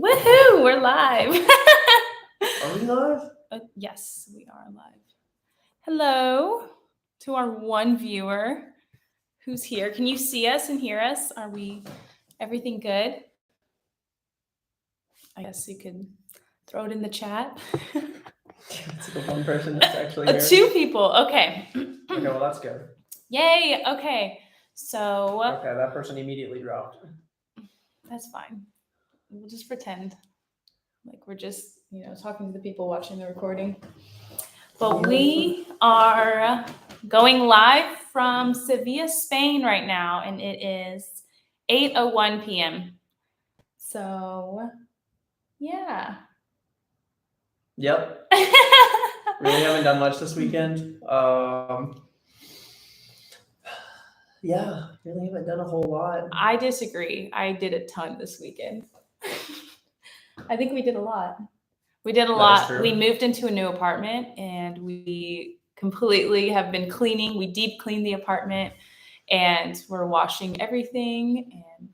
Woohoo! We're live. Are we live? Yes, we are live. Hello to our one viewer who's here. Can you see us and hear us? Are we everything good? I guess you could throw it in the chat. It's the one person that's actually here. 2 people. Okay. Okay, well that's good. Yay. Okay. So. Okay, that person immediately dropped. That's fine. We'll just pretend like we're just, talking to the people watching the recording. But we are going live from Sevilla, Spain right now, and it is 8:01 p.m. So, yeah. Yep. Really haven't done much this weekend. Yeah, really haven't done a whole lot. I disagree. I did a ton this weekend. I think we did a lot. We did a lot. We moved into a new apartment and we completely have been cleaning. We deep cleaned the apartment and we're washing everything and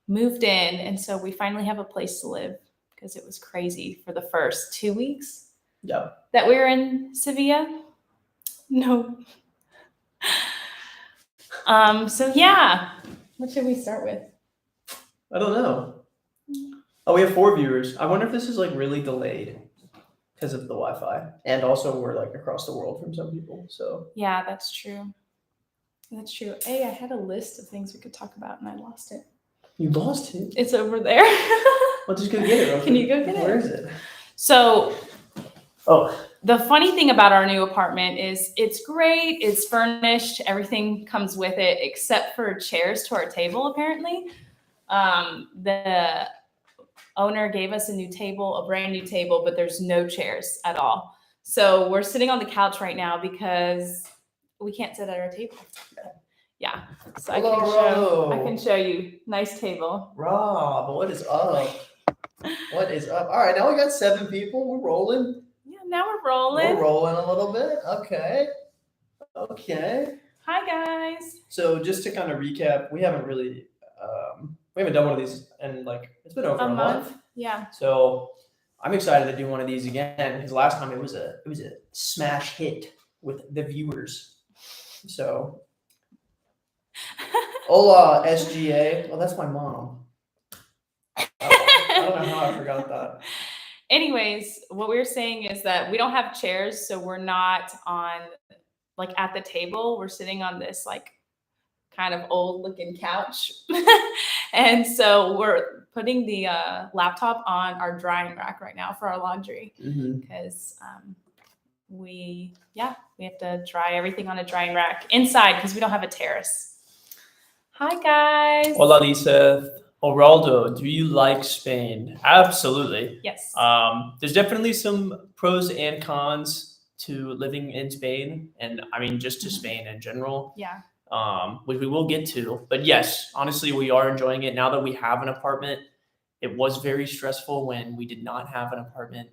moved in. And so we finally have a place to live because it was crazy for the first 2 weeks that we were in Sevilla. No. So yeah, what should we start with? I don't know. Oh, we have 4 viewers. I wonder if this is like really delayed because of the Wi-Fi, and also we're like across the world from some people. So yeah, that's true. That's true. Hey, I had a list of things we could talk about and I lost it. You lost it? It's over there. Well, just go get it. Can you go get it? Where is it? So, the funny thing about our new apartment is it's great. It's furnished. Everything comes with it except for chairs to our table, apparently. The owner gave us a brand new table, but there's no chairs at all. So we're sitting on the couch right now because we can't sit at our table. Yeah. So I can show you. Nice table. Rob, what is up? What is up? All right, now we got 7 people. We're rolling. Yeah, now we're rolling. We're rolling a little bit. Okay. Hi, guys. So just to kind of recap, we haven't really, we haven't done one of these in it's been over a month. Yeah. So I'm excited to do one of these again because last time it was a smash hit with the viewers. So, hola SGA. Well, that's my mom. I don't know how I forgot that. Anyways, what we were saying is that we don't have chairs, so we're not on at the table. We're sitting on this kind of old looking couch. And so we're putting the laptop on our drying rack right now for our laundry because we have to dry everything on a drying rack inside because we don't have a terrace. Hi, guys. Hola, Lisa. Oraldo, do you like Spain? Absolutely. Yes. There's definitely some pros and cons to living in Spain, and I mean just to Spain in general. Yeah. Which we will get to. But yes, honestly, we are enjoying it now that we have an apartment. It was very stressful when we did not have an apartment.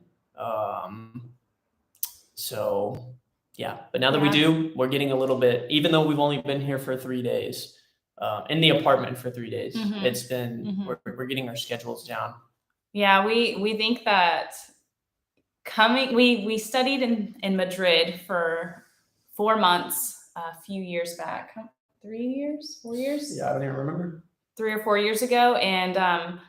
So yeah, but now that we do, we're getting a little bit, even though we've only been here for 3 days, in the apartment for 3 days, it's been, we're getting our schedules down. Yeah, we think that we studied in Madrid for 4 months a few years back. 3 years? 4 years? Yeah, I don't even remember. 3 or 4 years ago. And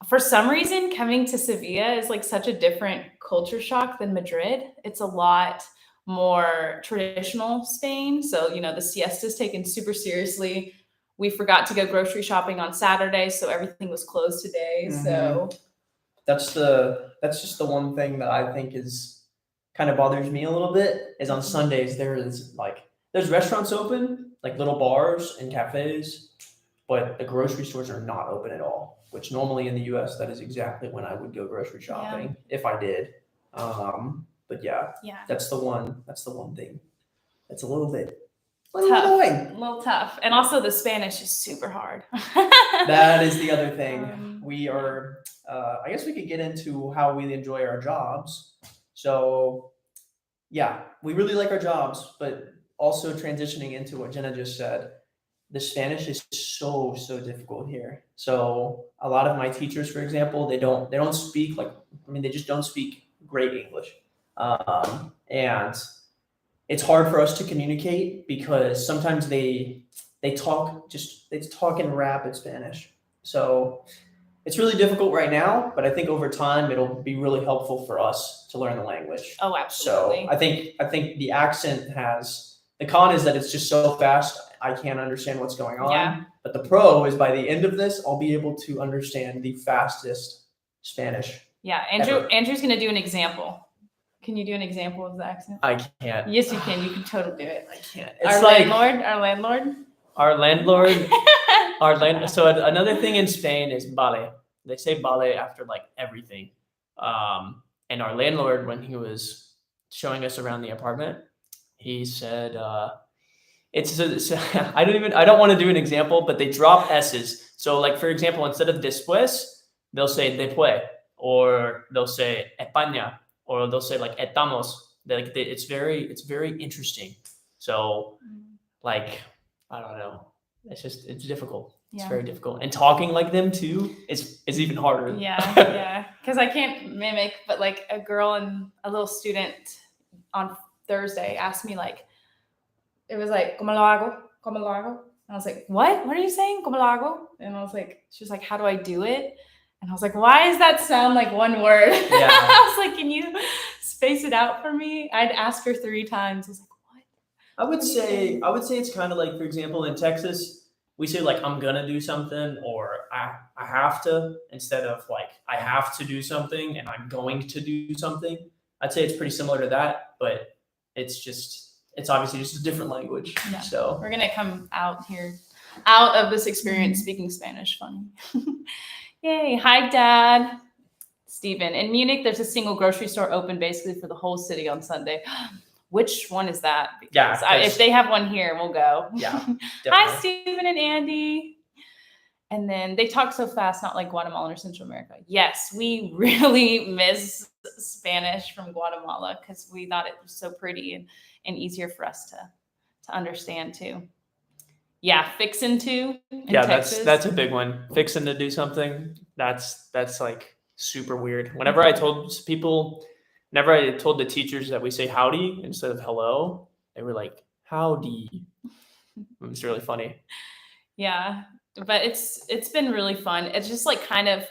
for some reason, coming to Sevilla is such a different culture shock than Madrid. It's a lot more traditional Spain. So, the siesta is taken super seriously. We forgot to go grocery shopping on Saturday, so everything was closed today. So that's just the one thing that I think is kind of bothers me a little bit is on Sundays there's restaurants open, little bars and cafes, but the grocery stores are not open at all, which normally in the US that is exactly when I would go grocery shopping if I did. But yeah, that's the one thing. It's a little bit annoying. A little tough. And also the Spanish is super hard. That is the other thing. We are, I guess we could get into how we enjoy our jobs. So yeah, we really like our jobs, but also transitioning into what Jenna just said, the Spanish is so difficult here. So a lot of my teachers, for example, they don't speak they just don't speak great English, and it's hard for us to communicate because sometimes they talk in rapid Spanish. So it's really difficult right now, but I think over time it'll be really helpful for us to learn the language. Oh, absolutely. So I think the accent the con is that it's just so fast I can't understand what's going on. Yeah. But the pro is by the end of this I'll be able to understand the fastest Spanish. Yeah, Andrew's gonna do an example. Can you do an example of the accent? I can't. Yes, you can. You can totally do it. I can't. Our landlord. So another thing in Spain is vale. They say vale after like everything. And our landlord, when he was showing us around the apartment, he said, I don't want to do an example, but they drop S's. So like, for example, instead of después, they'll say después, or they'll say España, or they'll say like estamos. It's very interesting. So like, I don't know. It's difficult. It's very difficult. And talking like them too is even harder. Yeah. Because I can't mimic, but like a girl and a little student on Thursday asked me like, it was like, ¿Cómo lo hago? ¿Cómo lo hago? And I was like, what? What are you saying? ¿Cómo lo hago? And I was like, she was like, how do I do it? And I was like, why does that sound like one word? Yeah. I was like, can you space it out for me? I'd ask her 3 times. I was like, what? I would say it's kind of like, for example, in Texas, we say like, I'm gonna do something, or I have to, instead of like, I have to do something and I'm going to do something. I'd say it's pretty similar to that, but it's obviously just a different language. Yeah. So we're gonna come out of this experience speaking Spanish. Funny. Yay. Hi, Dad. Steven. In Munich, there's a single grocery store open basically for the whole city on Sunday. Which one is that? Because if they have one here, we'll go. Yeah. Hi, Steven and Andy. And then they talk so fast, not like Guatemala or Central America. Yes, we really miss Spanish from Guatemala because we thought it was so pretty and easier for us to understand too. Yeah, fixing to. Texas. that's a big one. Fixing to do something. That's like super weird. Whenever I told the teachers that we say howdy instead of hello, they were like, howdy. It was really funny. Yeah, but it's been really fun. It's just like kind of,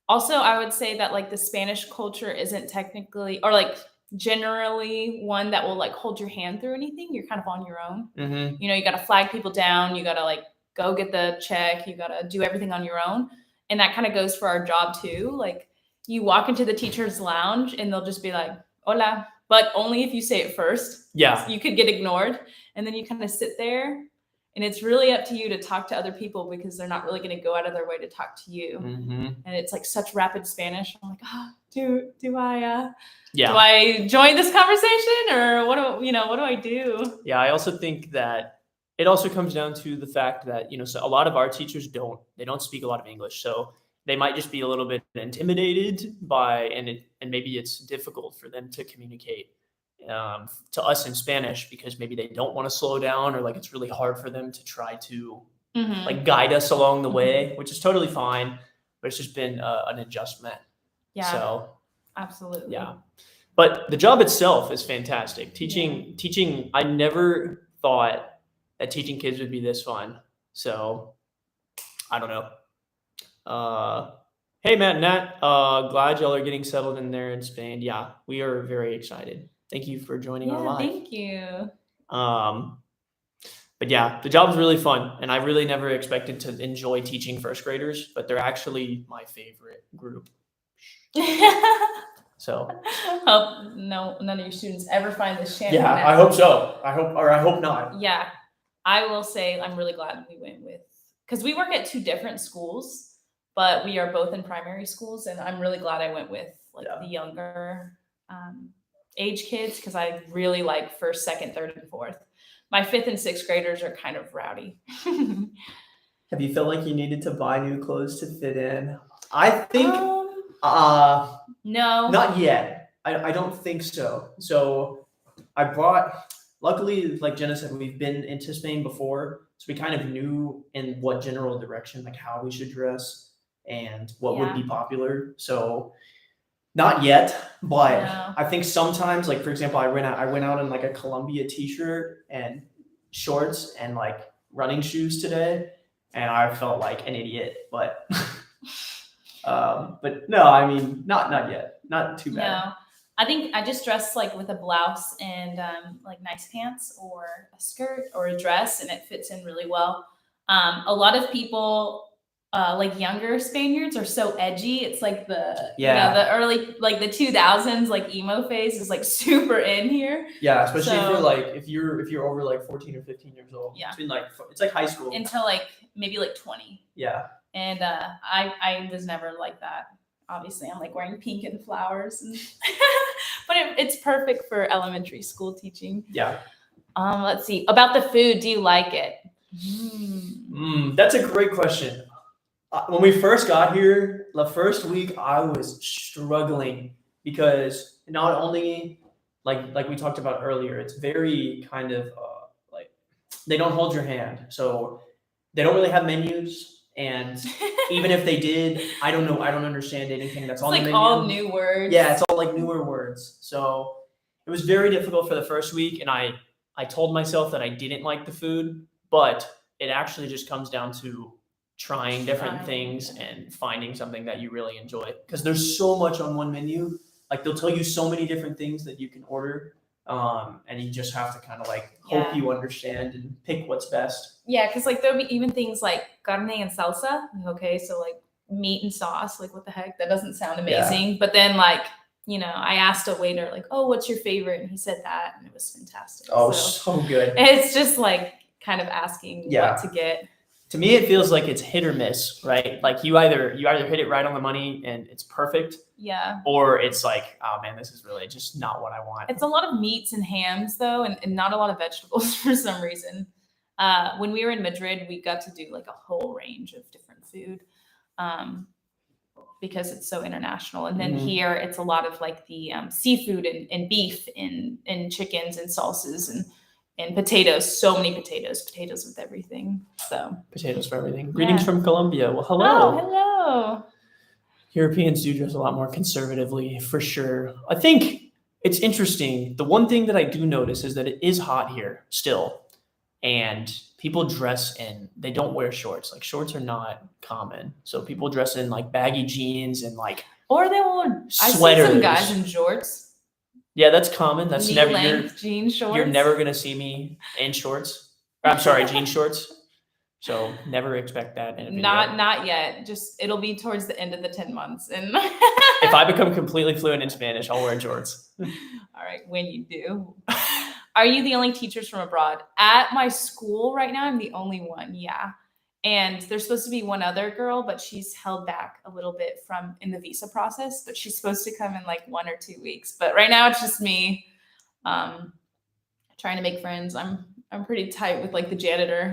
also I would say that like the Spanish culture isn't technically, or like generally one that will like hold your hand through anything. You're kind of on your own. Mm-hmm. You know, you got to flag people down. You got to like go get the check. You got to do everything on your own. And that kind of goes for our job too. Like you walk into the teacher's lounge and they'll just be like, hola, but only if you say it first. Yeah. So you could get ignored. And then you kind of sit there and it's really up to you to talk to other people because they're not really going to go out of their way to talk to you. Mm-hmm. And it's like such rapid Spanish. I'm like, do I Yeah. Do I join this conversation or what do I do? Yeah, I also think that it also comes down to the fact that, so a lot of our teachers don't speak a lot of English. So they might just be a little bit intimidated by, and maybe it's difficult for them to communicate to us in Spanish because maybe they don't want to slow down, or like it's really hard for them to try to like guide us along the way, which is totally fine, but it's just been an adjustment. Yeah. So absolutely. Yeah. But the job itself is fantastic. Teaching, I never thought that teaching kids would be this fun. So I don't know. Hey, Matt and Nat, glad y'all are getting settled in there in Spain. Yeah, we are very excited. Thank you for joining our live. Thank you. But yeah, the job is really fun. And I really never expected to enjoy teaching first graders, but they're actually my favorite group. So hope none of your students ever find this channel. Yeah, I hope so. I hope not. Yeah, I will say I'm really glad we went with, because we work at 2 different schools, but we are both in primary schools, and I'm really glad I went with the younger age kids because I really like 1st, 2nd, 3rd, and 4th. My 5th and 6th graders are kind of rowdy. Have you felt like you needed to buy new clothes to fit in? I think. No, not yet. I don't think so. So I brought, luckily, like Jenna said, we've been into Spain before. So we kind of knew in what general direction, like how we should dress and what would be popular. So not yet, but No. I think sometimes, like for example, I went out in like a Columbia t-shirt and shorts and like running shoes today, and I felt like an idiot. But but no, I mean not yet, not too bad. No, I think I just dress like with a blouse and like nice pants or a skirt or a dress, and it fits in really well. A lot of people, like younger Spaniards, are so edgy. It's like the early like the 2000s like emo phase is like super in here. Yeah, especially if you're like if you're over like 14 or 15 years old. Yeah, it's like high school until like maybe like 20. Yeah. And I was never like that. Obviously, I'm like wearing pink and flowers, and but it's perfect for elementary school teaching. Yeah. Let's see about the food. Do you like it? That's a great question. When we first got here, the first week I was struggling because not only like we talked about earlier, it's very kind of like they don't hold your hand, so they don't really have menus. And even if they did, I don't know. I don't understand anything that's on the menu. All new words. Yeah, it's all like newer words. So it was very difficult for the first week, and I told myself that I didn't like the food, but it actually just comes down to trying different things and finding something that you really enjoy. Because there's so much on one menu. Like they'll tell you so many different things that you can order. And you just have to kind of like hope you understand and pick what's best. Yeah, because like there'll be even things like carne and salsa. Okay, so like meat and sauce. Like what the heck? That doesn't sound amazing. Yeah. But then like, you know, I asked a waiter like, "Oh, what's your favorite?" And he said that, and it was fantastic. Oh, so good. It's just like kind of asking what to get. To me, it feels like it's hit or miss, right? Like you either hit it right on the money and it's perfect. Yeah. Or it's like, oh man, this is really just not what I want. It's a lot of meats and hams though, and not a lot of vegetables for some reason. When we were in Madrid, we got to do like a whole range of different food because it's so international. And then here it's a lot of like the seafood and beef and chickens and sauces and potatoes. So many potatoes with everything. So potatoes for everything. Greetings from Colombia. Well, hello. Oh, hello. Europeans do dress a lot more conservatively, for sure. I think it's interesting. The one thing that I do notice is that it is hot here still, and people dress in. They don't wear shorts. Like shorts are not common, so people dress in like baggy jeans and like or they will. Sweaters. I see some guys in shorts. Yeah, that's common. That's knee-length jean shorts. You're never gonna see me in shorts. I'm sorry, jean shorts. So never expect that in a video. Not yet. Just it'll be towards the end of the 10 months. And if I become completely fluent in Spanish, I'll wear shorts. All right, when you do. Are you the only teachers from abroad? At my school right now, I'm the only one. Yeah. And there's supposed to be one other girl, but she's held back a little bit in the visa process. But she's supposed to come in like 1 or 2 weeks. But right now it's just me trying to make friends. I'm pretty tight with like the janitor.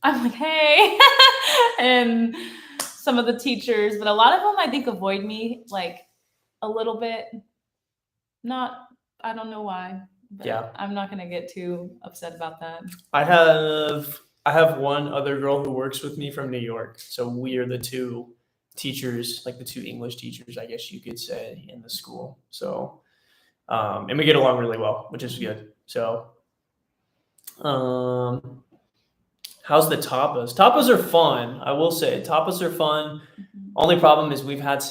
I'm like, hey, and some of the teachers, but a lot of them I think avoid me like a little bit. I don't know why. But yeah, I'm not gonna get too upset about that. I have one other girl who works with me from New York. So we are the two teachers, like the two English teachers, I guess you could say, in the school. So, and we get along really well, which is good. So, how's the tapas? Tapas are fun. I will say tapas are fun. Only problem is we have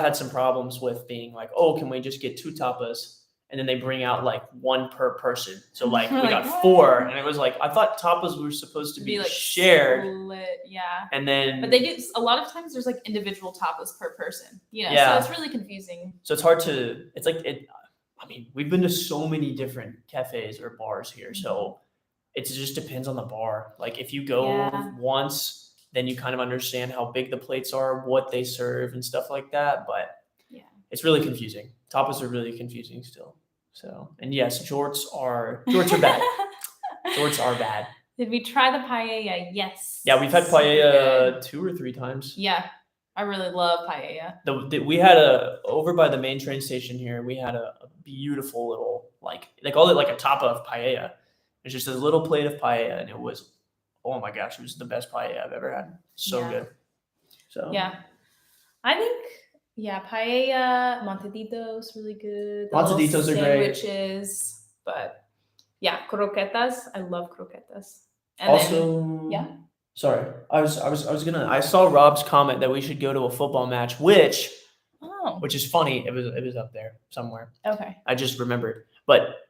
had some problems with being like, oh, can we just get 2 tapas? And then they bring out like 1 per person. So like we got 4, and it was like, I thought tapas were supposed to be like shared. Split, yeah. And then, but they do a lot of times. There's like individual tapas per person. You know, yeah. So it's really confusing. So it's hard to. It's like it. I mean, we've been to so many different cafes or bars here, so it just depends on the bar. Like if you go once, then you kind of understand how big the plates are, what they serve, and stuff like that. But it's really confusing. Tapas are really confusing still. So, and yes, jorts are bad. Jorts are bad. Did we try the paella? Yes. Yeah, we've had paella 2 or 3 times. Yeah, I really love paella. We had over by the main train station here, we had a beautiful little, like they call it like a tapa of paella. It's just a little plate of paella, and it was oh my gosh, it was the best paella I've ever had. So Yeah. good. So Yeah. I think, paella, montaditos, really good. The little Montaditos are great. sandwiches, but yeah, croquetas. I love croquetas. And Also, yeah. Sorry, I saw Rob's comment that we should go to a football match, which is funny. It was up there somewhere. Okay. I just remembered, but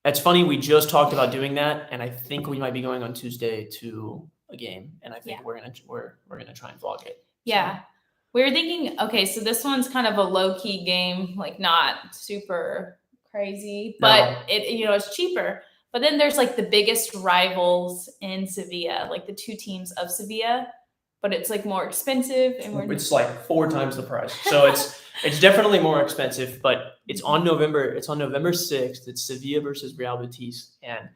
it's funny. We just talked about doing that, and I think we might be going on Tuesday to a game, and I think we're gonna try and vlog it. Yeah. So. We were thinking, okay, so this one's kind of a low-key game, like not super crazy, but it's cheaper. But then there's like the biggest rivals in Sevilla, like the two teams of Sevilla, but it's like more expensive and it's like 4 times the price. So it's definitely more expensive, but it's on November 6th. It's Sevilla versus Real Betis. And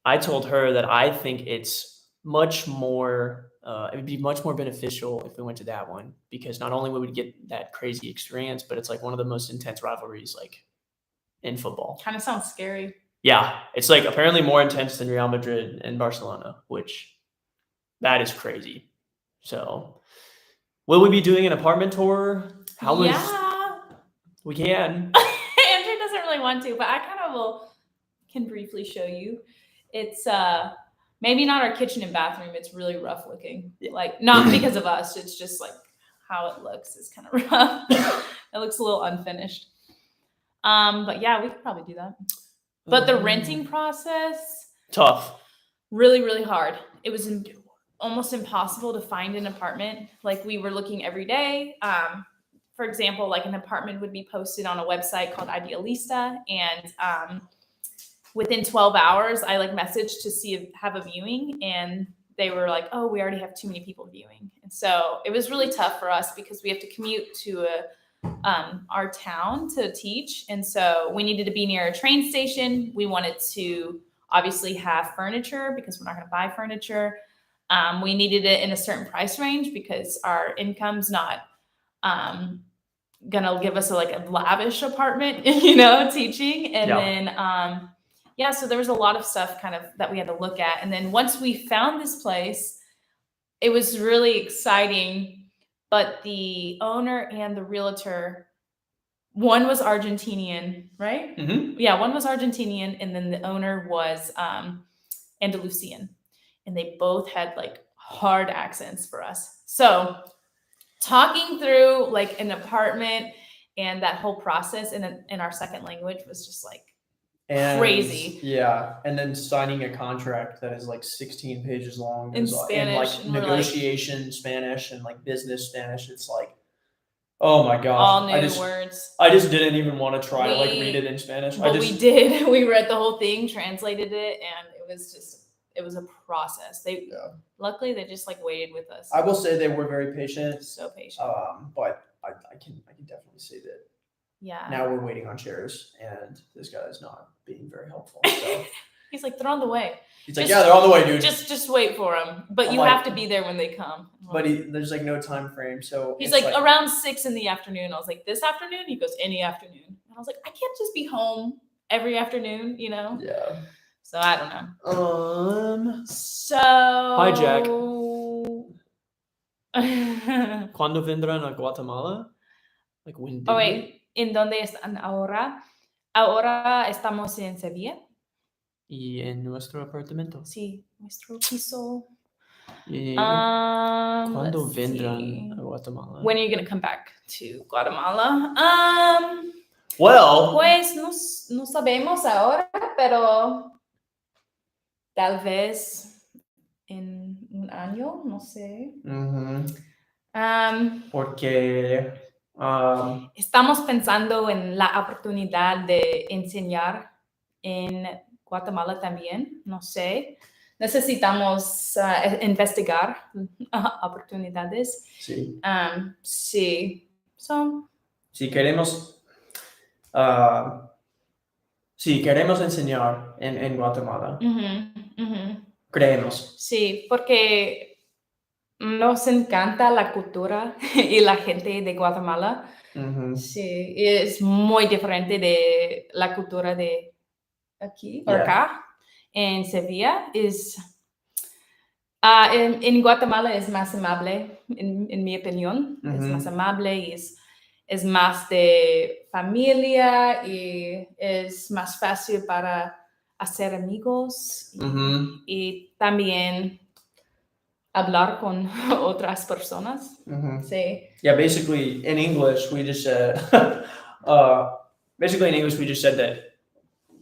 I told her that I think it's much more it would be much more beneficial if we went to that one, because not only would we get that crazy experience, but it's like one of the most intense rivalries like in football. Kind of sounds scary. Yeah, it's like apparently more intense than Real Madrid and Barcelona, which that is crazy. So, will we be doing an apartment tour? We can. Andrew doesn't really want to, but I kind of can briefly show you. It's maybe not our kitchen and bathroom. It's really rough looking. Like, not because of us. It's just like how it looks is kind of rough. It looks a little unfinished. But yeah, we could probably do that. But the renting process, tough. Really, really hard. It was almost impossible to find an apartment. Like, we were looking every day. For example, like an apartment would be posted on a website called Idealista, and within 12 hours, I like messaged to have a viewing, and they were like, "Oh, we already have too many people viewing." And so it was really tough for us because we have to commute to our town to teach, and so we needed to be near a train station. We wanted to obviously have furniture because we're not going to buy furniture. We needed it in a certain price range because our income's not gonna give us a lavish apartment, teaching. And then so there was a lot of stuff kind of that we had to look at. And then once we found this place, it was really exciting. But the owner and the realtor, one was Argentinian, right? Mm-hmm. Yeah, one was Argentinian, and then the owner was Andalusian. And they both had like hard accents for us. So talking through like an apartment and that whole process in our second language was just like crazy. Yeah, and then signing a contract that is like 16 pages long in Spanish, and like negotiation Spanish and like business Spanish. It's like, oh my gosh, all new words. I just didn't even want to try to like read it in Spanish. But we did. We read the whole thing, translated it, and it was a process. Luckily they just like waited with us. I will say they were very patient. So patient. But I can definitely see that. Yeah. Now we're waiting on chairs, and this guy is not being very helpful. So he's like, they're on the way. He's like, yeah, they're on the way, dude. Just wait for them. But you have to be there when they come. But there's like no time frame. So he's like around 6 in the afternoon. I was like, this afternoon? He goes, any afternoon. And I was like, I can't just be home every afternoon, Yeah. So I don't know. So hi, Jack. ¿Cuándo vendrán a Guatemala? Like when? Wait. ¿En dónde están ahora? Ahora estamos en Sevilla. Y en nuestro apartamento. Sí, nuestro piso. ¿Cuándo vendrán a Guatemala? When are you going to come back to Guatemala? Well, pues no sabemos ahora, pero tal vez en un año, no sé. Porque estamos pensando en la oportunidad de enseñar en Guatemala también, no sé. Necesitamos investigar oportunidades. Sí. Sí. Si queremos enseñar en Guatemala. Creemos. Sí, porque nos encanta la cultura y la gente de Guatemala. Sí, es muy diferente de la cultura de aquí, acá. En Sevilla En Guatemala es más amable, en mi opinión. Es más amable y es más de familia y es más fácil para hacer amigos y también hablar con otras personas. Sí. Yeah, basically in English we just said that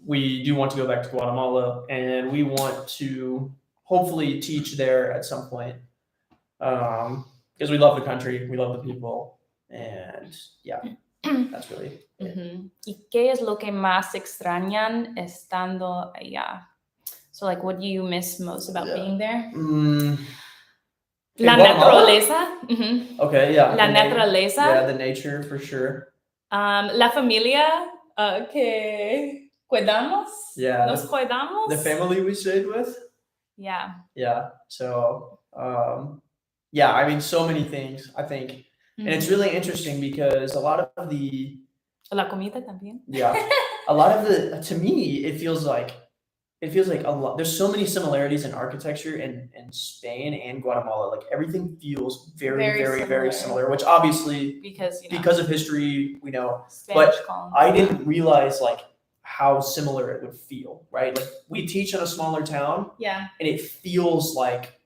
we do want to go back to Guatemala and we want to hopefully teach there at some point. Because we love the country, we love the people, and yeah, that's really it. ¿Y qué es lo que más extrañan estando allá? So, like, what do you miss most about being there? La naturaleza. Okay, yeah. La naturaleza. Yeah, the nature for sure. La familia que cuidamos. Yeah. Nos cuidamos. The family we stayed with. Yeah. Yeah. So, yeah, I mean, so many things, I think. And it's really interesting because a lot of the... La comida también. Yeah. A lot of the... To me, it feels like a lot... There's so many similarities in architecture in Spain and Guatemala. Like, everything feels very similar, which obviously... Because of history, we know. Spanish colony. I didn't realize, like, how similar it would feel, right? Like, we teach in a smaller town. Yeah. And it feels like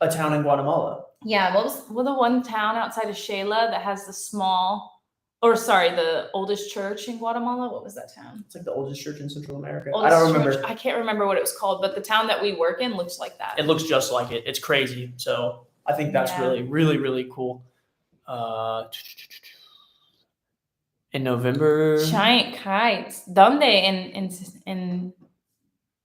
a town in Guatemala. Yeah, what was the one town outside of Shela that has the oldest church in Guatemala? What was that town? It's like the oldest church in Central America. I don't remember. I can't remember what it was called, but the town that we work in looks like that. It looks just like it. It's crazy. So I think that's really cool. In November. Giant kites. ¿Dónde? In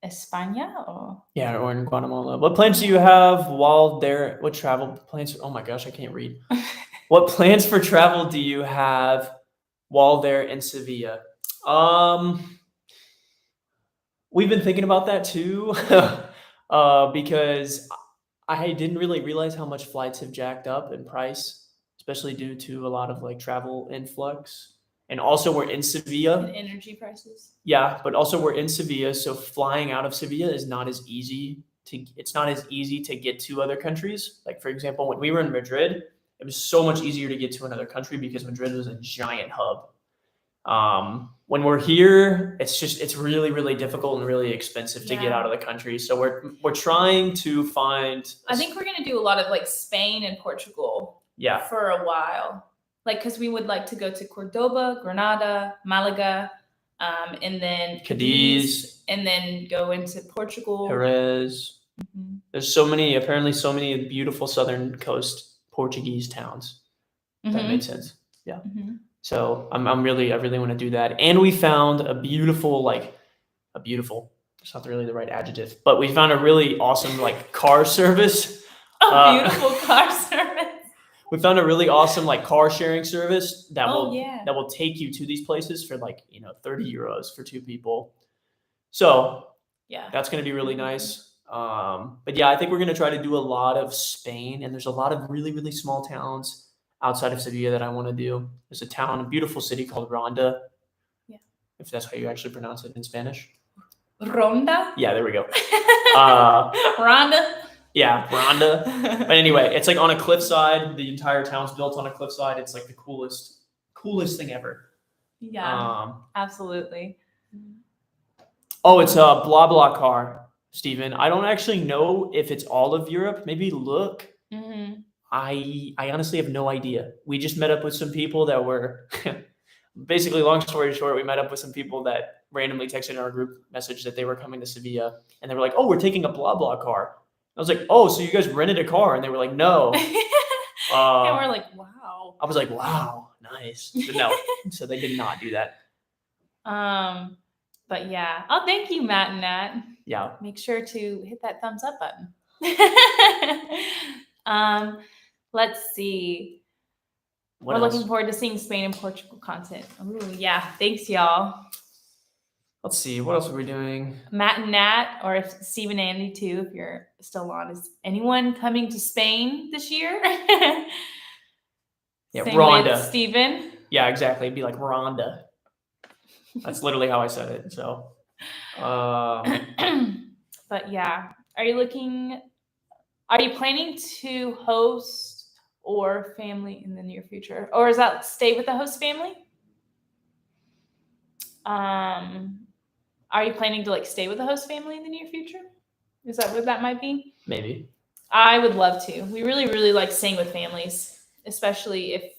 España or? Yeah, or in Guatemala. What plans do you have while there? What travel plans? Oh my gosh, I can't read. What plans for travel do you have while there in Sevilla? We've been thinking about that too, because I didn't really realize how much flights have jacked up in price, especially due to a lot of like travel influx. And also we're in Sevilla. And energy prices. Yeah, but also we're in Sevilla, so flying out of Sevilla is not as easy to get to other countries. Like, for example, when we were in Madrid, it was so much easier to get to another country because Madrid was a giant hub. When we're here, it's really difficult and really expensive to get out of the country. So we're trying to find. I think we're gonna do a lot of like Spain and Portugal. Yeah. For a while, like because we would like to go to Cordoba, Granada, Malaga, and then Cadiz, and then go into Portugal. Jerez. There's so many beautiful southern coast Portuguese towns. That made sense. Yeah. So I really want to do that. And we found a beautiful, it's not really the right adjective, but we found a really awesome like car service. Beautiful car service. We found a really awesome like car sharing service that will take you to these places for 30 euros for 2 people. So yeah, that's going to be really nice. But yeah, I think we're going to try to do a lot of Spain, and there's a lot of really small towns outside of Sevilla that I want to do. There's a beautiful city called Ronda. Yeah. If that's how you actually pronounce it in Spanish. Ronda? Yeah, there we go. Ronda? Yeah, Ronda. But anyway, it's like on a cliffside. The entire town's built on a cliffside. It's like the coolest thing ever. Yeah, absolutely. Oh, it's a blah blah car, Stephen. I don't actually know if it's all of Europe. Maybe look. I honestly have no idea. We just met up with some people that were basically, long story short, we met up with some people that randomly texted in our group message that they were coming to Sevilla, and they were like, "Oh, we're taking a blah blah car." I was like, "Oh, so you guys rented a car?" And they were like, "No." And we're like, "Wow." I was like, "Wow, nice." But no, so they did not do that. But yeah. Oh, thank you, Matt and Nat. Yeah. Make sure to hit that thumbs up button. Let's see. We're looking forward to seeing Spain and Portugal content. Ooh, yeah. Thanks, y'all. Let's see. What else are we doing? Matt and Nat, or if Steve and Andy too, if you're still on. Is anyone coming to Spain this year? Yeah, Rhonda. Steven. Yeah, exactly. It'd be like Rhonda. That's literally how I said it. So, but yeah, are you looking Are you planning to host or family in the near future? Or is that stay with the host family? Are you planning to like stay with the host family in the near future? Is that what that might be? Maybe. I would love to. We really, really like staying with families, especially if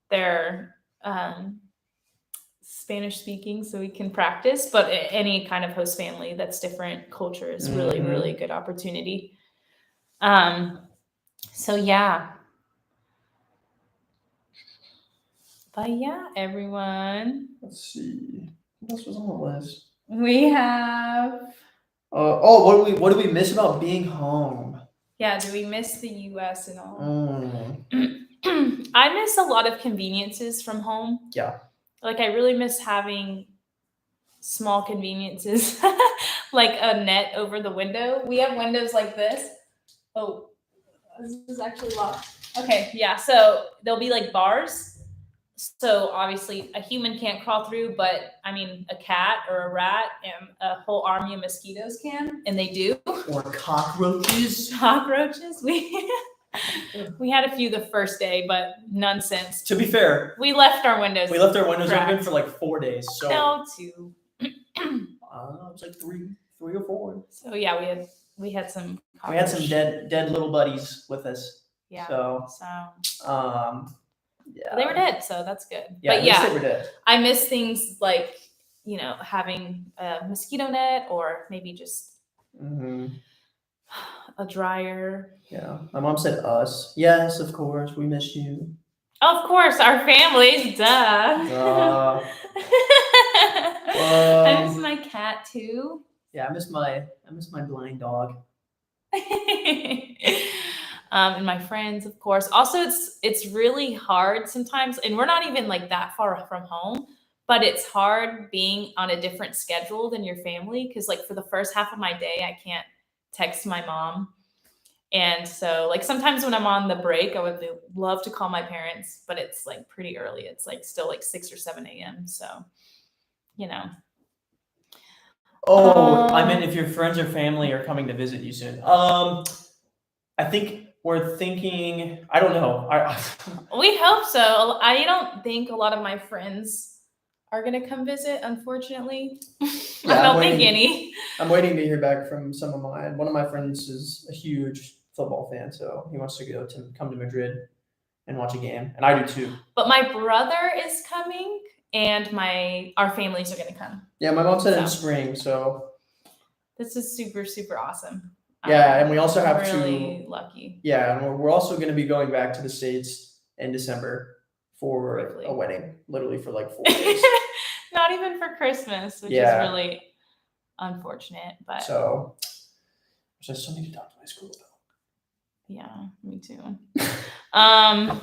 they're Spanish speaking, so we can practice. But any kind of host family that's different culture is really, really good opportunity. So yeah. But yeah, everyone. Let's see. What else was on the list? We have. What do we miss about being home? Yeah, do we miss the U.S. and all? I miss a lot of conveniences from home. Yeah. Like I really miss having small conveniences, like a net over the window. We have windows like this. Oh, this is actually locked. Okay, yeah. So there'll be like bars. So obviously a human can't crawl through, but I mean a cat or a rat and a whole army of mosquitoes can, and they do. Or cockroaches. Cockroaches. We had a few the first day, but none since. To be fair, we left our windows. open for like 4 days. So no, 2. it was like three or 4. So yeah, we had some. We had some dead little buddies with us. Yeah. So yeah. They were dead, so that's good. Yeah, but yeah, they were dead. I miss things like having a mosquito net or maybe just a dryer. Yeah, my mom said us. Yes, of course, we miss you. Of course, our families, duh. I miss my cat too. Yeah, I miss my blind dog. And my friends, of course. Also, it's really hard sometimes, and we're not even like that far from home, but it's hard being on a different schedule than your family because like for the first half of my day, I can't text my mom. And so like sometimes when I'm on the break, I would love to call my parents, but it's like pretty early. It's like still like 6 or 7 a.m. So, I mean, if your friends or family are coming to visit you soon. I think we're thinking, I don't know. We hope so. I don't think a lot of my friends are going to come visit, unfortunately. Yeah, I don't think any. I'm waiting to hear back from some of mine. One of my friends is a huge football fan, so he wants to come to Madrid and watch a game, and I do too. But my brother is coming, and our families are going to come. Yeah, my mom said in spring, so. This is super, super awesome. Yeah, and we also have really lucky. Yeah, and we're also going to be going back to the States in December for a wedding, literally for like 4 days. Not even for Christmas, which is really unfortunate. But so there's something to talk to my school about. Yeah, me too. But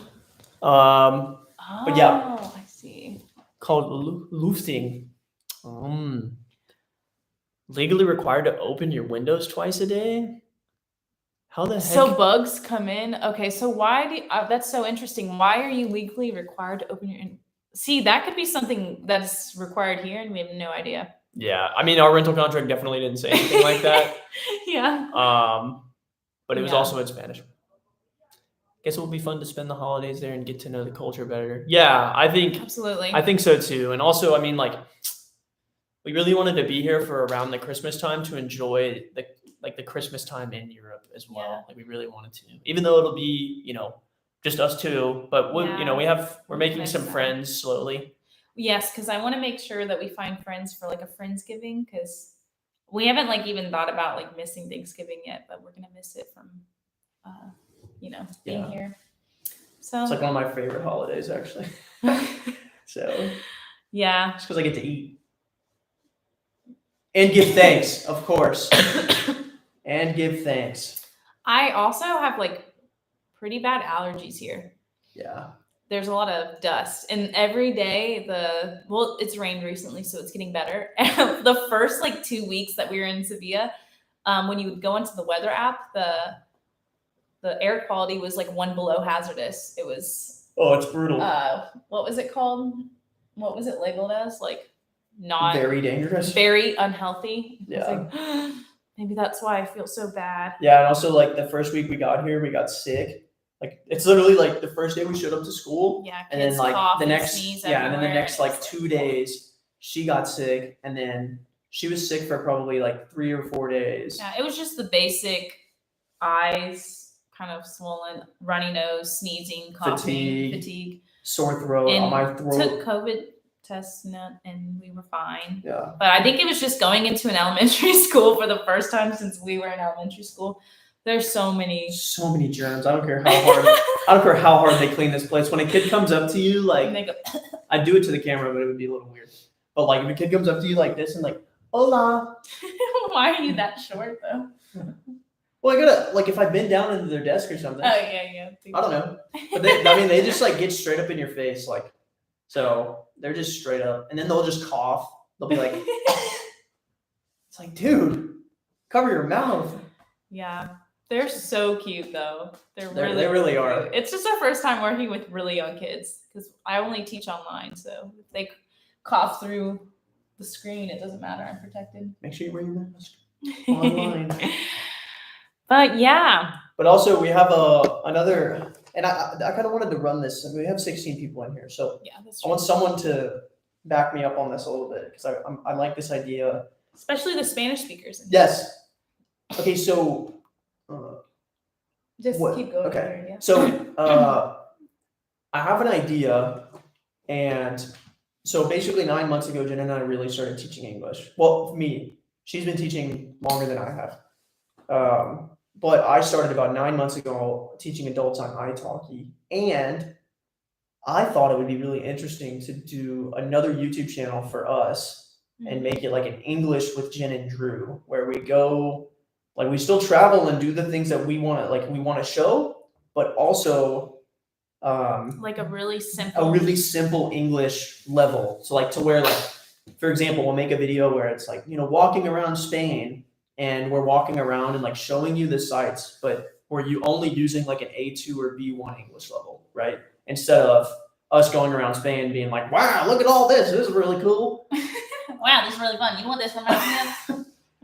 yeah. Oh, I see. Called lufting. Legally required to open your windows twice a day? How the heck? So bugs come in. Okay, so why that's so interesting. Why are you legally required to open your? See, that could be something that's required here, and we have no idea. Yeah, I mean, our rental contract definitely didn't say anything like that. Yeah. But it was also in Spanish. Guess it will be fun to spend the holidays there and get to know the culture better. Yeah, I think absolutely. I think so too. And also, I mean, like, we really wanted to be here for around the Christmas time to enjoy the Christmas time in Europe as well. Yeah. Like we really wanted to, even though it'll be, just us two, but we're making some friends slowly. Yes. Cause I want to make sure that we find friends for like a Friendsgiving. Cause we haven't like even thought about like missing Thanksgiving yet, but we're going to miss it from, being here. So it's like one of my favorite holidays actually. So yeah, just cause I get to eat. And give thanks, of course. And give thanks. I also have like pretty bad allergies here. Yeah. There's a lot of dust. And every day it's rained recently, so it's getting better. The first like 2 weeks that we were in Sevilla, when you would go into the weather app, the air quality was like 1 below hazardous. It was it's brutal. What was it called? What was it labeled as? Like not very dangerous, very unhealthy. Yeah. maybe that's why I feel so bad. Yeah, and also like the first week we got here, we got sick. Like it's literally like the first day we showed up to school, Yeah, and then kids like cough the and next sneeze and then the everywhere, next and like it's 2 days she got sick, and then she was sick for probably like 3 or 4 days. Yeah, it was just the basic eyes kind of swollen, runny nose, sneezing, coughing, fatigue, sore throat. and My throat. took COVID tests and we were fine. Yeah. But I think it was just going into an elementary school for the first time since we were in elementary school. There's so many germs. I don't care how hard. I don't care how hard they clean this place. When a kid comes up to you, like and they go, I do it to the camera, but it would be a little weird. But like if a kid comes up to you like this and like, hola. why are you that short though? Well, I gotta like if I bend down into their desk or something. Oh yeah. I don't know, but they just like get straight up in your face, like so they're just straight up, and then they'll just cough. They'll be like, it's like, dude, cover your mouth. Yeah, they're so cute though. They really are. It's just our first time working with really young kids because I only teach online, so if they cough through the screen, it doesn't matter. I'm protected. Make sure you wear your mask online. But yeah. But also we have another, and I kind of wanted to run this. We have 16 people in here, so Yeah, that's I want someone to back me up on this a little bit because I like this idea. Especially the Spanish speakers. Yes. Okay, so. Just keep going. Okay. Yeah. So I have an idea, and so basically 9 months ago, Jen and I really started teaching English. Well, me, she's been teaching longer than I have. But I started about 9 months ago teaching adults on italki, and I thought it would be really interesting to do another YouTube channel for us and make it like an English with Jen and Drew, where we go, like we still travel and do the things that we want to show, but also like a really simple English level. So like to where like, for example, we'll make a video where it's like, walking around Spain, and we're walking around and like showing you the sites, but we're only using like an A2 or B1 English level, right? Instead of us going around Spain being like, wow, look at all this. This is really cool. Wow, this is really fun. You want this from us?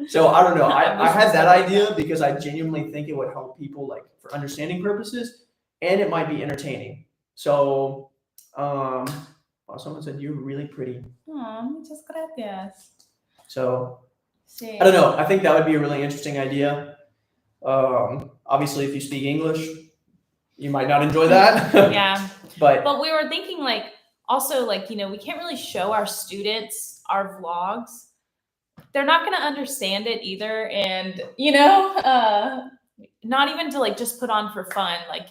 So I don't know. I had that idea because I genuinely think it would help people like for understanding purposes, and it might be entertaining. So, someone said you're really pretty. Oh, muchas gracias. So, I don't know. I think that would be a really interesting idea. Obviously, if you speak English, you might not enjoy that. Yeah. But we were thinking like, also like, we can't really show our students our vlogs. They're not going to understand it either. And, not even to like just put on for fun. Like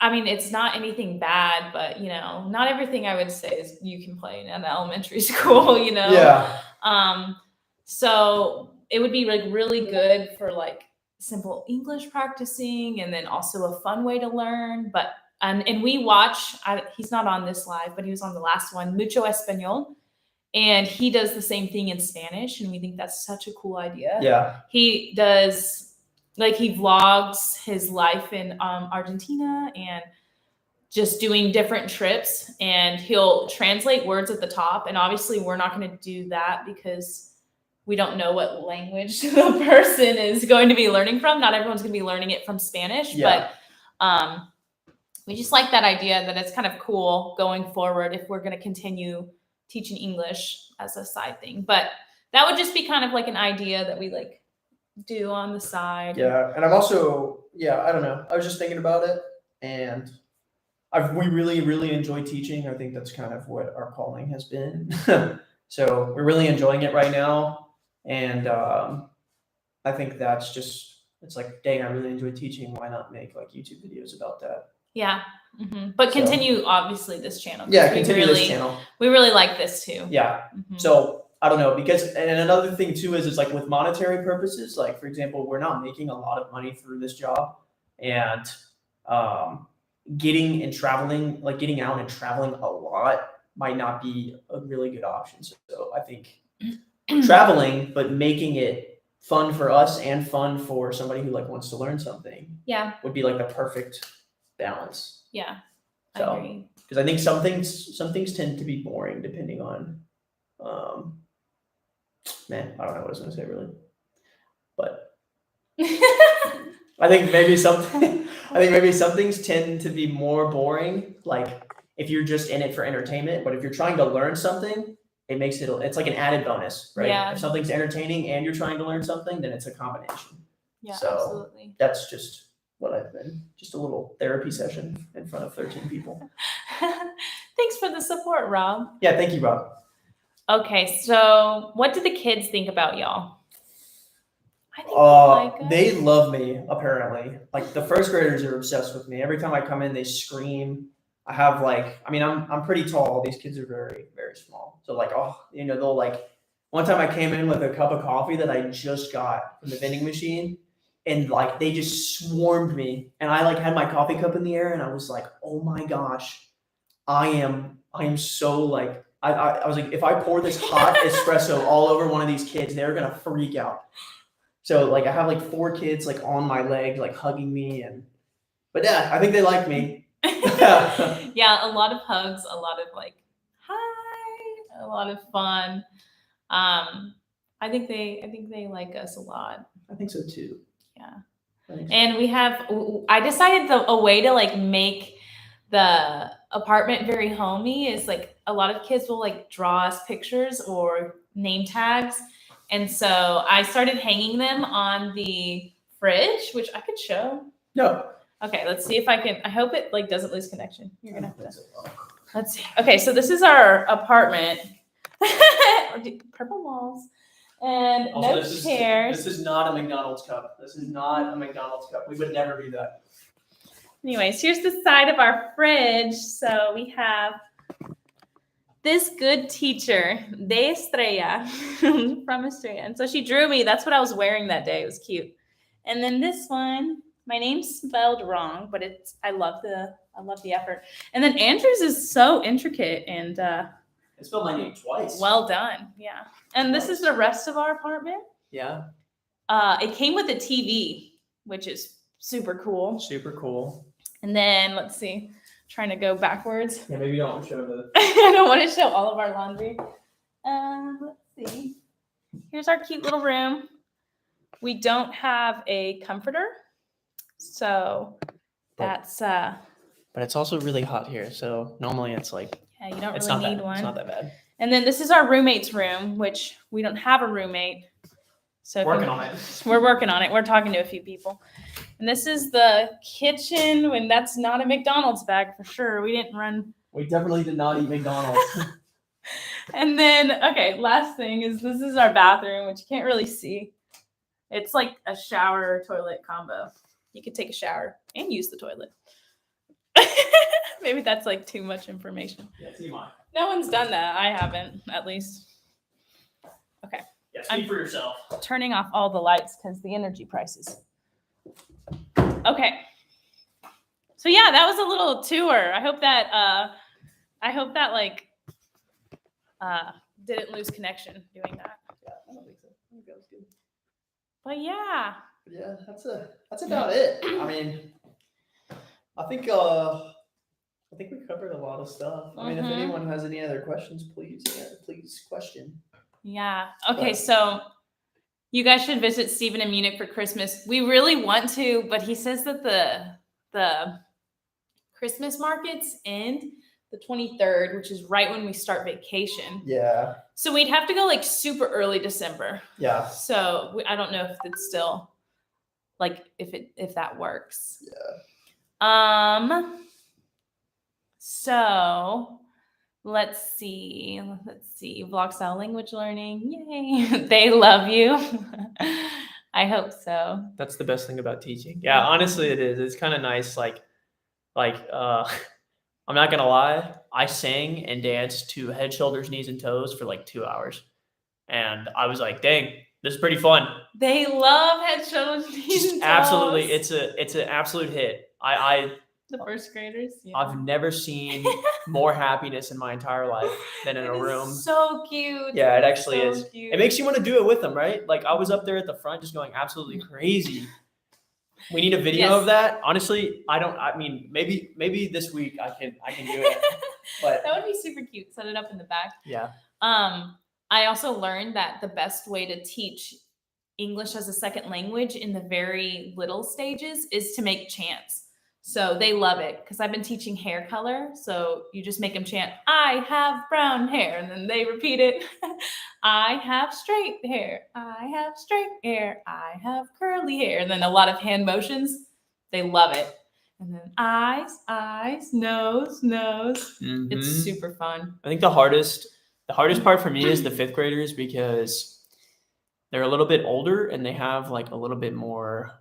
it's not anything bad, but not everything I would say is you can play in an elementary school, Yeah. So it would be like really good for like simple English practicing, and then also a fun way to learn. But and we watch. He's not on this live, but he was on the last one, Mucho Español, and he does the same thing in Spanish, and we think that's such a cool idea. Yeah. He does he vlogs his life in Argentina and just doing different trips, and he'll translate words at the top. And obviously we're not going to do that because we don't know what language the person is going to be learning from. Not everyone's going to be learning it from Spanish, Yeah. but we just like that idea that it's kind of cool going forward if we're going to continue teaching English as a side thing. But that would just be kind of like an idea that we like do on the side. Yeah. And I'm also, I don't know. I was just thinking about it, and we really, really enjoy teaching. I think that's kind of what our calling has been. So we're really enjoying it right now. And I think that's just, it's like, dang, I really enjoy teaching. Why not make like YouTube videos about that? Yeah. Mm-hmm. But continue, obviously, this channel. Yeah, continue this channel. We really like this too. Yeah. Mm-hmm. So I don't know, because, and another thing too is like with monetary purposes, like for example, we're not making a lot of money through this job, and getting out and traveling a lot might not be a really good option. So I think traveling, but making it fun for us and fun for somebody who like wants to learn something, would be like the perfect balance. Yeah, I so, agree. Because I think some things tend to be boring depending on Man, I don't know what I was gonna say really, but I think maybe some things tend to be more boring. Like if you're just in it for entertainment, but if you're trying to learn something, it's like an added bonus, right? Yeah. If something's entertaining and you're trying to learn something, then it's a combination. Yeah, So absolutely. that's just what I've been. Just a little therapy session in front of 13 people. Thanks for the support, Rob. Yeah, thank you, Rob. Okay, so what do the kids think about y'all? I think They love me, apparently. Like the first graders are obsessed with me. Every time I come in, they scream. I have I'm pretty tall. These kids are very, very small. So they'll one time I came in with a cup of coffee that I just got from the vending machine, and like they just swarmed me. And I like had my coffee cup in the air, and I was like, oh my gosh, I am so like I was like, if I pour this hot espresso all over one of these kids, they're gonna freak out. So like I have like 4 kids like on my leg, like hugging me, but yeah, I think they like me. Yeah, a lot of hugs, a lot of like hi, a lot of fun. I think they like us a lot. I think so too. Yeah. Thanks. And I decided a way to like make the apartment very homey is like a lot of kids will like draw us pictures or name tags. And so I started hanging them on the fridge, which I could show. No. Okay, let's see if I can. I hope it like doesn't lose connection. You're gonna have to. Let's see. Okay, so this is our apartment. Purple walls and Also, no chairs. This is not a McDonald's cup. This is not a McDonald's cup. We would never do that. Anyways, here's the side of our fridge. So we have this good teacher, De Estrella, from Estrella. And so she drew me. That's what I was wearing that day. It was cute. And then this one, my name's spelled wrong, but I love the effort. And then Andrew's is so intricate and I spelled my name twice. well done. Yeah. And this is the rest of our apartment. Yeah. It came with a TV, which is super cool. Super cool. And then let's see, trying to go backwards. Yeah, maybe you don't show the. I don't want to show all of our laundry. Let's see. Here's our cute little room. We don't have a comforter, so that's. But it's also really hot here, so normally it's like. Yeah, you don't really need one. It's not that bad. And then this is our roommate's room, which we don't have a roommate. So working on it. We're working on it. We're talking to a few people. And this is the kitchen, and that's not a McDonald's bag for sure. We definitely did not eat McDonald's. And then, okay, last thing is this is our bathroom, which you can't really see. It's like a shower toilet combo. You could take a shower and use the toilet. Maybe that's like too much information. Yeah, see mine. No one's done that. I haven't, at least. Okay. Yeah, speak for yourself. Turning off all the lights because the energy prices. Okay. So yeah, that was a little tour. I hope that didn't lose connection doing that. Yeah, I don't think so. I think that was good. But yeah. Yeah, that's about it. I mean, I think we covered a lot of stuff. I mean, if anyone has any other questions, please question. Yeah. Okay, so you guys should visit Steven in Munich for Christmas. We really want to, but he says that the Christmas markets end the 23rd, which is right when we start vacation. Yeah. So we'd have to go like super early December. Yeah. So I don't know if it's still like if that works. Yeah. So let's see. Vlog style language learning. Yay. They love you. I hope so. That's the best thing about teaching. Yeah, honestly it is. It's kind of nice. I'm not gonna lie, I sang and danced to Head, Shoulders, Knees, and Toes for like 2 hours. And I was like, dang, this is pretty fun. They love Head, Shoulders, Knees, and Toes. Absolutely. It's an absolute hit. The first graders. Yeah. I've never seen more happiness in my entire life than in a room. So cute. Yeah, it actually is. Cute. It makes you want to do it with them, right? Like I was up there at the front just going absolutely crazy. We need a video of that. Honestly, maybe this week I can do it. But that would be super cute. Set it up in the back. Yeah. I also learned that the best way to teach English as a second language in the very little stages is to make chants. So they love it because I've been teaching hair color. So you just make them chant, I have brown hair. And then they repeat it. I have straight hair. I have straight hair. I have curly hair. And then a lot of hand motions. They love it. And then eyes, nose, nose. It's super fun. I think the hardest part for me is the 5th graders because they're a little bit older and they have like a little bit more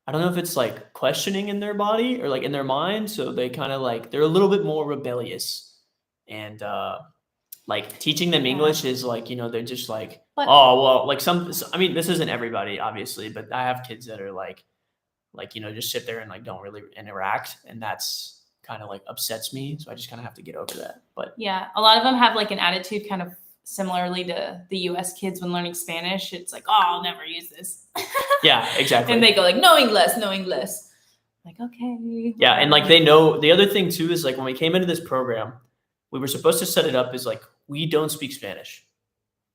I don't know if it's like questioning in their body or like in their mind, so they kind of like they're a little bit more rebellious, and like teaching them English is like, you know, they're just like, oh well, like I mean, this isn't everybody obviously, but I have kids that are like, you know, just sit there and like don't really interact, and that's kind of like upsets me, so I just kind of have to get over that. But yeah, a lot of them have like an attitude kind of similarly to the US kids when learning Spanish. It's like, oh, I'll never use this. Yeah, exactly. And they go like, no English. Like, okay. Yeah, and like they know, the other thing too is like when we came into this program, we were supposed to set it up as like, we don't speak Spanish.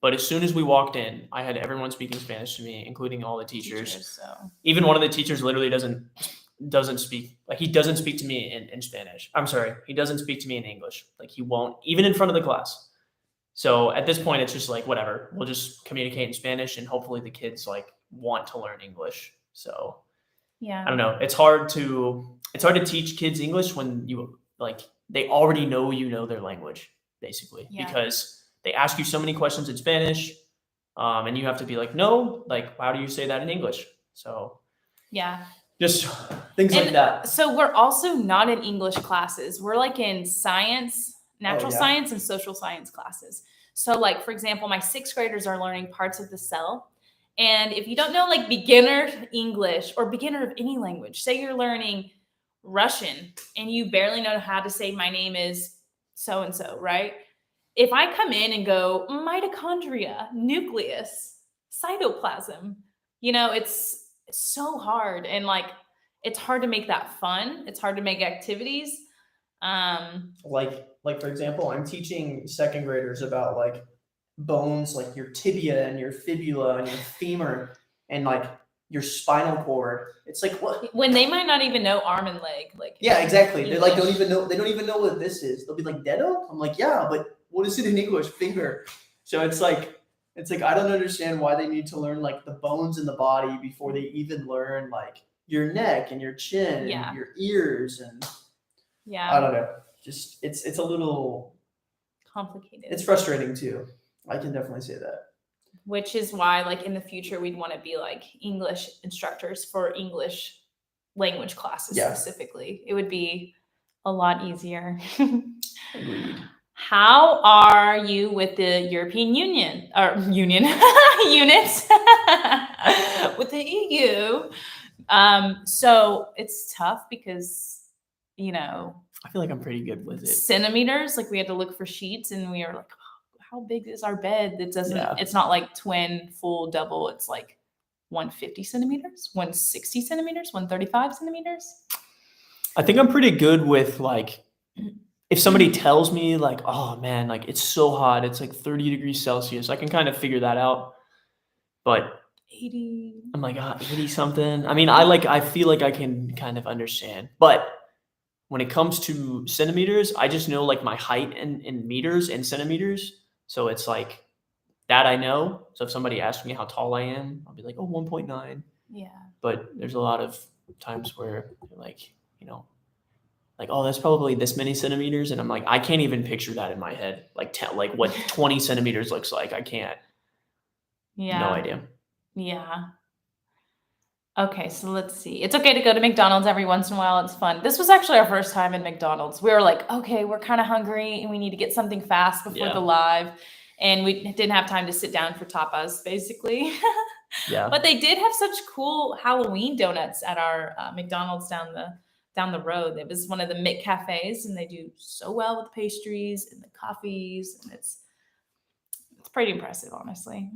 But as soon as we walked in, I had everyone speaking Spanish to me, including all the teachers. So. Even one of the teachers literally doesn't speak, like he doesn't speak to me in Spanish. I'm sorry, he doesn't speak to me in English. Like he won't, even in front of the class. So at this point, it's just like, whatever, we'll just communicate in Spanish and hopefully the kids like want to learn English. So yeah, I don't know. It's hard to teach kids English when you like, they already know, you know, their language basically, because they ask you so many questions in Spanish. And you have to be like, no, like, how do you say that in English? So yeah, just things like that. So we're also not in English classes. We're like in science, natural science and social science classes. So like, for example, my 6th graders are learning parts of the cell. And if you don't know like beginner English or beginner of any language, say you're learning Russian and you barely know how to say my name is so-and-so, right? If I come in and go mitochondria, nucleus, cytoplasm, you know, it's so hard. And like, it's hard to make that fun. It's hard to make activities. Like for example, I'm teaching 2nd graders about like bones, like your tibia and your fibula and your femur and like your spinal cord. It's like, what? When they might not even know arm and leg. Like, yeah, exactly. They like don't even know what this is. They'll be like, dedo? I'm like, yeah, but what is it in English? Finger. So it's like I don't understand why they need to learn like the bones in the body before they even learn like your neck and your chin and your ears and I don't know. Just it's a little complicated. It's frustrating too. I can definitely say that. Which is why, like, in the future, we'd want to be like English instructors for English language classes specifically. It would be a lot easier. Agreed. How are you with the European Union or units with the EU? So it's tough because, you know, I feel like I'm pretty good with it. Centimeters, like we had to look for sheets and we were like, oh, how big is our bed? It doesn't, it's not like twin, full, double. It's like 150 centimeters, 160 centimeters, 135 centimeters. I think I'm pretty good with like, if somebody tells me like, oh man, like it's so hot, it's like 30 degrees Celsius, I can kind of figure that out. But 80. I'm like, 80 something. I mean, I feel like I can kind of understand. But when it comes to centimeters, I just know like my height in meters and centimeters. So it's like that I know. So if somebody asks me how tall I am, I'll be like, oh, 1.9. Yeah. But there's a lot of times where you're like, you know, like, oh, that's probably this many centimeters. And I'm like, I can't even picture that in my head. Like, like what 20 centimeters looks like. I can't. Yeah. No idea. Yeah. Okay, so let's see. It's okay to go to McDonald's every once in a while. It's fun. This was actually our first time in McDonald's. We were like, okay, we're kind of hungry and we need to get something fast before the live. And we didn't have time to sit down for tapas, basically. Yeah. But they did have such cool Halloween donuts at our McDonald's down the road. It was one of the Mick cafes, and they do so well with the pastries and the coffees, and it's pretty impressive, honestly.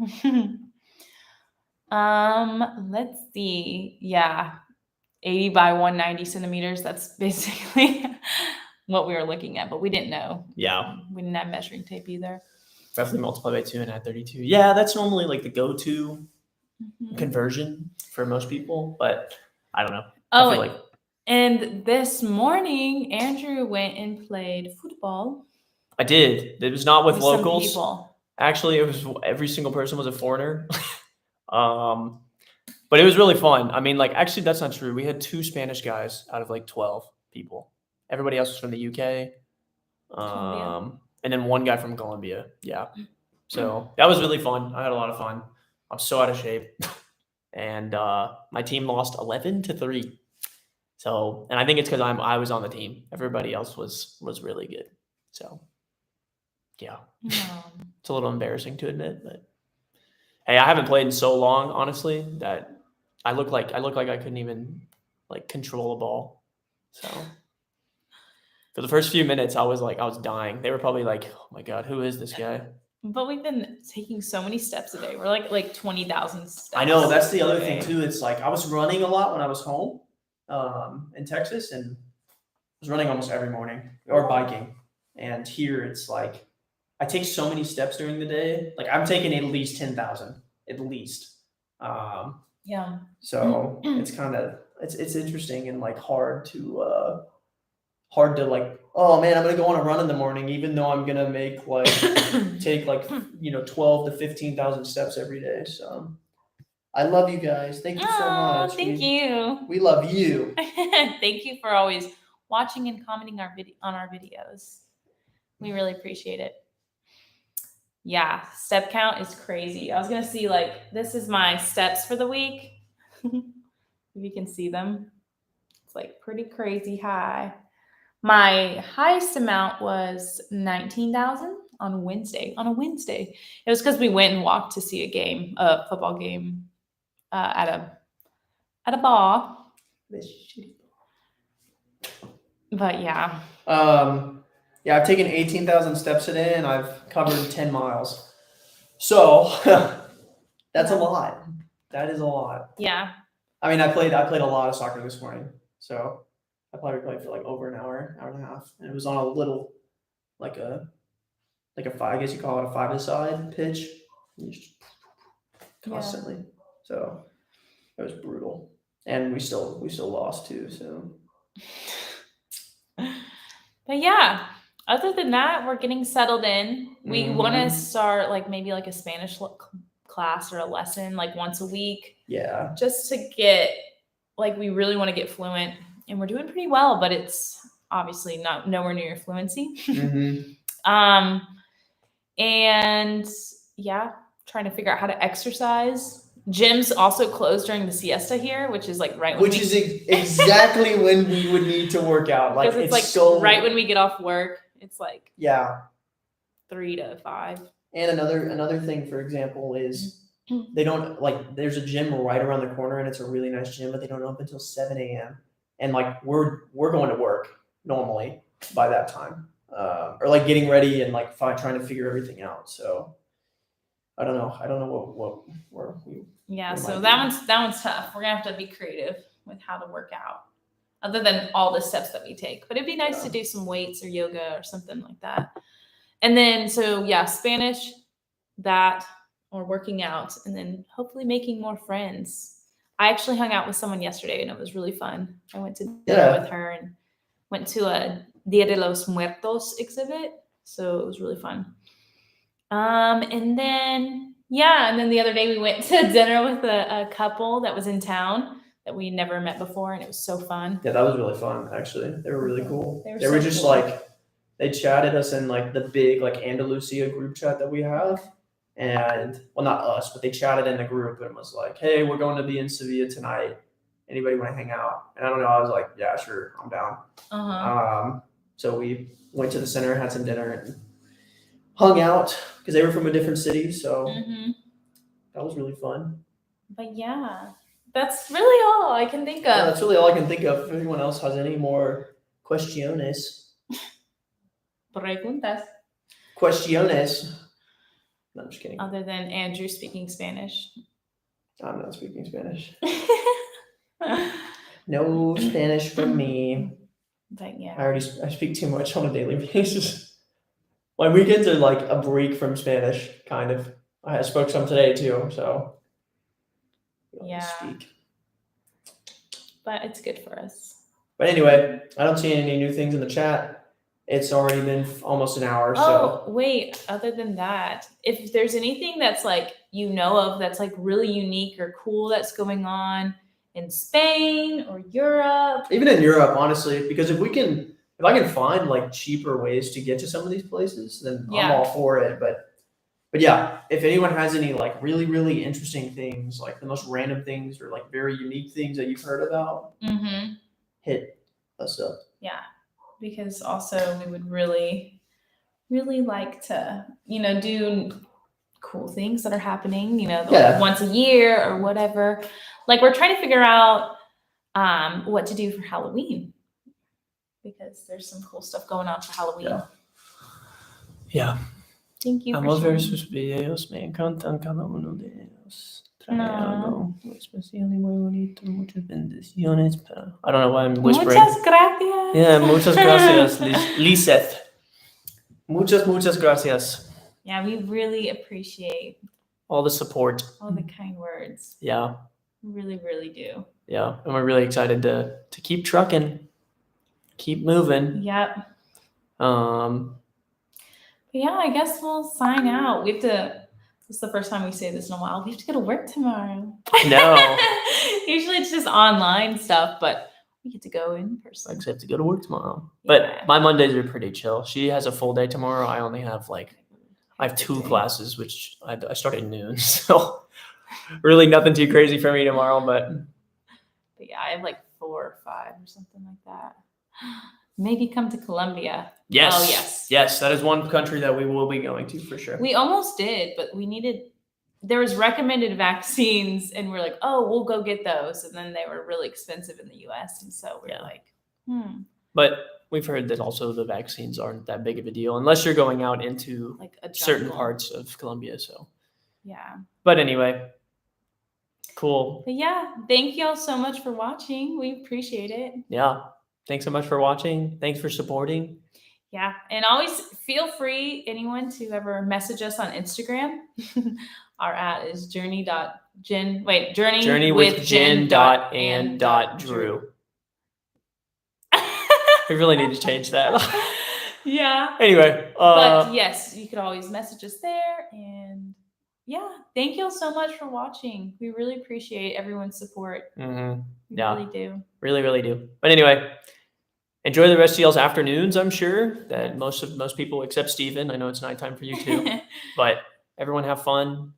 Let's see. Yeah. 80 by 190 centimeters. That's basically what we were looking at, but we didn't know. Yeah. We didn't have measuring tape either. roughly multiply by 2 and add 32. Yeah, that's normally like the go-to Mhm. conversion for most people, but I don't know. Oh, I feel like and this morning, Andrew went and played football I did. It was not with some locals. people. Actually, it was every single person was a foreigner. But it was really fun. I mean, like, actually, that's not true. We had 2 Spanish guys out of like 12 people. Everybody else was from the UK. Colombia. And then 1 guy from Colombia. Yeah. So that was really fun. I had a lot of fun. I'm so out of shape. And my team lost 11-3. So, and I think it's because I was on the team. Everybody else was really good. So, yeah, it's a little embarrassing to admit, but hey, I haven't played in so long, honestly, that I look like I couldn't even like control a ball. So for the first few minutes, I was dying. They were probably like, "Oh my god, who is this guy?" But we've been taking so many steps a day. We're like 20,000 steps. I know that's the a other day. thing too. It's like I was running a lot when I was home, in Texas, and I was running almost every morning or biking. And here it's like I take so many steps during the day. Like I'm taking at least 10,000, at least. Yeah. So it's kind of it's interesting and like hard to like, oh man, I'm gonna go on a run in the morning, even though I'm gonna make like take like 12 to 15,000 steps every day. So I love you guys. Thank you so much. Thank you. We love you. Thank you for always watching and commenting on our videos. We really appreciate it. Yeah, step count is crazy. I was gonna see like this is my steps for the week. If you can see them, it's like pretty crazy high. My highest amount was 19,000 on Wednesday. On a Wednesday, it was because we went and walked to see a football game, at a bar. But yeah. Yeah, I've taken 18,000 steps a day and I've covered 10 miles. So that's a lot. That is a lot. Yeah. I mean, I played a lot of soccer this morning. So I probably played for like over an hour and a half. And it was on a little, like a five, I guess you call it a 5-a-side pitch. Constantly. Yeah. So it was brutal. And we still lost too, so. But yeah, other than that, we're getting settled in. We want to start like maybe like a Spanish class or a lesson like once a week. Yeah. Just to get like we really want to get fluent, and we're doing pretty well, but it's obviously nowhere near fluency. And yeah, trying to figure out how to exercise. Gyms also closed during the siesta here, which is like exactly when we would need to work out. Like it's like so right when we get off work. It's like 3 to 5. And another thing, for example, is they don't like. There's a gym right around the corner, and it's a really nice gym, but they don't open until 7 a.m. And like we're going to work normally by that time, or like getting ready and like trying to figure everything out. So I don't know what we. Yeah, so that one's tough. We're gonna have to be creative with how to work out, other than all the steps that we take. But it'd be nice to do some weights or yoga or something like that. And then Spanish, that, or working out, and then hopefully making more friends. I actually hung out with someone yesterday and it was really fun. I went to dinner with her and went to a Dia de los Muertos exhibit. So it was really fun. And then the other day we went to dinner with a couple that was in town that we never met before, and it was so fun. Yeah, that was really fun, actually. They were really cool. They were just cool. Like, they chatted us in like the big like Andalusia group chat that we have. And well, not us, but they chatted in the group and was like, hey, we're going to be in Sevilla tonight. Anybody want to hang out? And I don't know, I was like, yeah, sure, I'm down. So we went to the center, had some dinner, and hung out because they were from a different city. So that was really fun. But yeah, that's really all I can think of. Yeah, that's really all I can think of. If anyone else has any more questiones. Preguntas. Questiones. No, I'm just kidding. Other than Andrew speaking Spanish. I'm not speaking Spanish. No Spanish from me. But yeah. I speak too much on a daily basis. My weekends are like a break from Spanish, kind of. I spoke some today too, so. Yeah. Speak. But it's good for us. But anyway, I don't see any new things in the chat. It's already been almost an hour, so. Oh, wait, other than that, if there's anything that's like you know of that's like really unique or cool that's going on in Spain or Europe. Even in Europe, honestly, because if I can find like cheaper ways to get to some of these places, then I'm Yeah. all for it. But yeah, if anyone has any like really, really interesting things, like the most random things or like very unique things that you've heard about, hit us up. Yeah, because also we would really, really like to, do cool things that are happening, Yeah. once a year or whatever. Like we're trying to figure out what to do for Halloween because there's some cool stuff going on for Halloween. Yeah. Thank you. Amo ver sus videos, me encantan cada uno de ellos. Trae algo muy especial y muy bonito. Muchas bendiciones. Pero I don't know why I'm whispering. Muchas gracias. Yeah, muchas gracias, Liseth. Muchas gracias. Yeah, we really appreciate all the support, all the kind words. Yeah. We really, really do. Yeah, and we're really excited to keep trucking, keep moving. Yep. But yeah, I guess we'll sign out. We have to. This is the first time we say this in a while. We have to go to work tomorrow. I know. Usually it's just online stuff, but we get to go in person. I just have to go to work tomorrow. Yeah. But my Mondays are pretty chill. She has a full day tomorrow. I only have I have 2 classes, which I start at noon. So really nothing too crazy for me tomorrow. But yeah, I have 4 or 5 or something like that. Maybe come to Colombia. Yes. Oh, yes. Yes, that is one country that we will be going to for sure. We almost did, but there was recommended vaccines and we're like, oh, we'll go get those. And then they were really expensive in the US. And so we're But we've heard that also the vaccines aren't that big of a deal unless you're going out into certain parts of Colombia. So yeah. But anyway, cool. But yeah, thank you all so much for watching. We appreciate it. Yeah. Thanks so much for watching. Thanks for supporting. Yeah. And always feel free, anyone, to ever message us on Instagram. Our @ is journey.jen. Wait, journeywithjen.and.drew. We really need to change that. Yeah. Anyway. But yes, you could always message us there. And yeah, thank you all so much for watching. We really appreciate everyone's support. Mm-hmm. We Yeah. really do. Really, really do. But anyway, enjoy the rest of y'all's afternoons. I'm sure that most people, except Steven, I know it's nighttime for you too. But everyone have fun.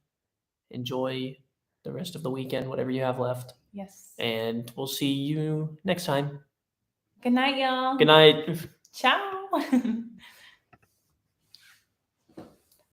Enjoy the rest of the weekend, whatever you have left. Yes. And we'll see you next time. Good night, y'all. Good night. Ciao.